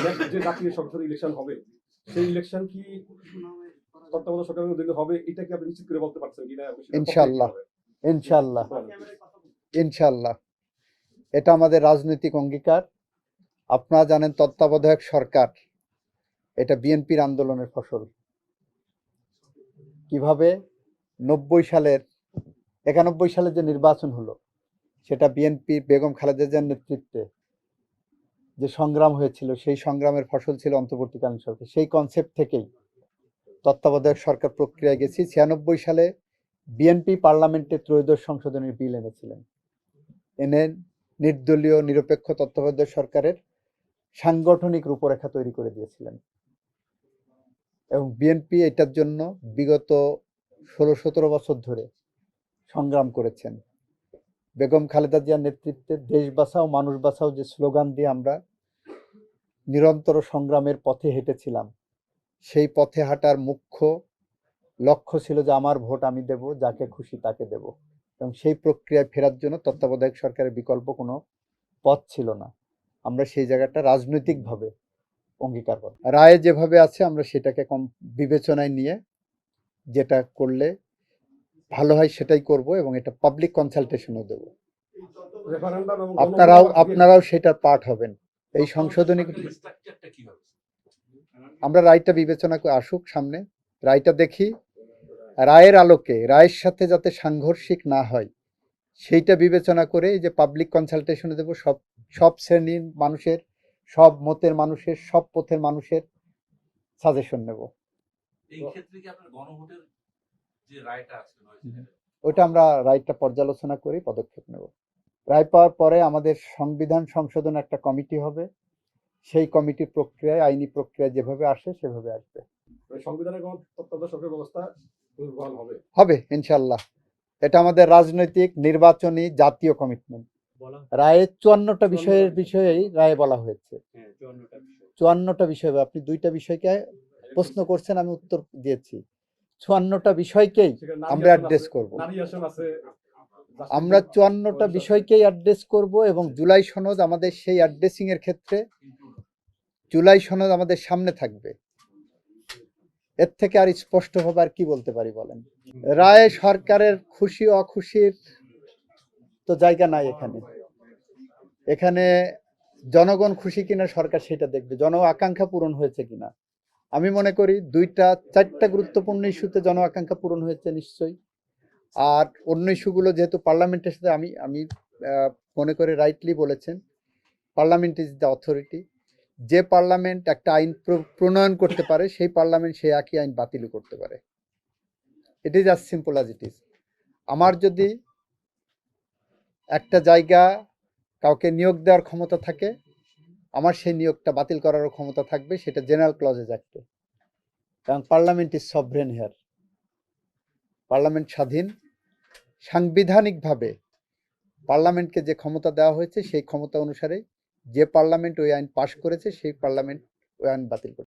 Next যে জাতীয় সংসদ ইলেকশন হবে সেই ইলেকশন কি তত্ত্বাবধায়ক সরকারের অধীনে হবে, এটা কি আপনি নিশ্চিত করে বলতে পারছেন কিনা? ইনশাআল্লাহ, ইনশাআল্লাহ, ইনশাআল্লাহ। এটা আমাদের রাজনৈতিক অঙ্গীকার। আপনারা জানেন তত্ত্বাবধায়ক সরকার এটা বিএনপির আন্দোলনের ফসল। কিভাবে 91 সালের যে নির্বাচন হলো সেটা বিএনপি বেগম খালেদা জিয়ার নেতৃত্বে যে সংগ্রাম হয়েছিল সেই সংগ্রামের ফসল ছিল অন্তর্বর্তীকালীন সরকার। সেই কনসেপ্ট থেকেই তত্ত্বাবধায়ক সরকার প্রক্রিয়ায় গেছি। 96 সালে বিএনপি পার্লামেন্টে ত্রয়োদশ সংশোধনের বিল এনেছিলেন, এনে নির্দলীয় নিরপেক্ষ তত্ত্বাবধায়ক সরকারের সাংগঠনিক রূপরেখা তৈরি করে দিয়েছিলেন। এবং বিএনপি এটার জন্য বিগত 16-17 বছর ধরে সংগ্রাম করেছেন। বেগম খালেদা জিয়ার নেতৃত্বে দেশ বাঁচাও মানুষ বাঁচাও যে স্লোগান দিয়ে আমরা নিরন্তর সংগ্রামের পথে হেঁটেছিলাম, সেই পথে হাঁটার মুখ্য লক্ষ্য ছিল যে আমার ভোট আমি দেব, যাকে খুশি তাকে দেব। এবং সেই প্রক্রিয়ায় ফেরার জন্য তত্ত্বাবধায়ক সরকারের বিকল্প কোনো পথ ছিল না। আমরা সেই জায়গাটা রাজনৈতিকভাবে অঙ্গীকার করি। রায় যেভাবে আছে আমরা সেটাকে বিবেচনায় নিয়ে যেটা করলে ভালো হয় সেটাই করব, এবং এটা পাবলিক কনসালটেশনও দেব। আপনারাও সেটার পার্ট হবেন। এই সংশোধনী আমরা রায়টা বিবেচনা করে আসুক সামনে, রায়টা দেখি, রায়ের আলোকে রায়ের সাথে যাতে সাংঘর্ষিক না হয় সেইটা বিবেচনা করে এই যে পাবলিক কনসালটেশনে দেব। সব শ্রেণীর মানুষের, সব মতের মানুষের, সব পথের মানুষের সাজেশন নেব। এই ক্ষেত্রে কি আপনার গণভোটের যে রায়টা আছে ওটা আমরা রায়টা পর্যালোচনা করে পদক্ষেপ নেব। রায় পাওয়ার পরে আমাদের সংবিধান সংশোধন একটা কমিটি হবে, সেই কমিটির প্রক্রিয়ায় আইনি প্রক্রিয়া যেভাবে আসে সেভাবে আসবে। সংবিধানের তত্ত্বাবধায়ক সরকার ব্যবস্থা হবে ইনশাআল্লাহ। এটা আমাদের রাজনৈতিক নির্বাচনী জাতীয় কমিটমেন্ট। রায়ে 54টা বিষয়েই রায়ে বলা হয়েছে। 54টা বিষয়, আপনি 2টা বিষয়কে প্রশ্ন করছেন, আমি উত্তর দিয়েছি। 54টা বিষয়কেই আমরা অ্যাড্রেস করব। আমরা 54টা বিষয়কেই অ্যাড্রেস করব, এবং জুলাই সনদ আমাদের সেই অ্যাড্রেসিং এর ক্ষেত্রে জুলাই সনদ আমাদের সামনে থাকবে। এর থেকে আর স্পষ্টভাবে আর কি বলতে পারি বলেন? রায়ে সরকারের খুশি অখুশির তো জায়গা নাই এখানে। এখানে জনগণ খুশি কিনা সরকার সেটা দেখবে, জন আকাঙ্ক্ষা পূরণ হয়েছে কিনা। আমি মনে করি 2-4টা গুরুত্বপূর্ণ ইস্যুতে জন আকাঙ্ক্ষা পূরণ হয়েছে নিশ্চয়ই। আর অন্য ইস্যুগুলো যেহেতু পার্লামেন্টের সাথে আমি মনে করি রাইটলি বলেছেন, পার্লামেন্ট ইজ দ্য অথরিটি। যে পার্লামেন্ট একটা আইন প্রণয়ন করতে পারে সেই পার্লামেন্ট সেই একই আইন বাতিল করতে পারে। It is as simple as it is. আমার যদি একটা জায়গা কাউকে নিয়োগ দেওয়ার ক্ষমতা থাকে, আমার সেই নিয়োগটা বাতিল করারও ক্ষমতা থাকবে, সেটা জেনারেল ক্লজে থাকবে। কারণ parliament is sovereign here. Parliament স্বাধীন। সাংবিধানিকভাবে পার্লামেন্টকে যে ক্ষমতা দেওয়া হয়েছে সেই ক্ষমতা অনুসারে যে পার্লামেন্ট ওই আইন পাশ করেছে সেই পার্লামেন্ট ওই আইন বাতিল করবে।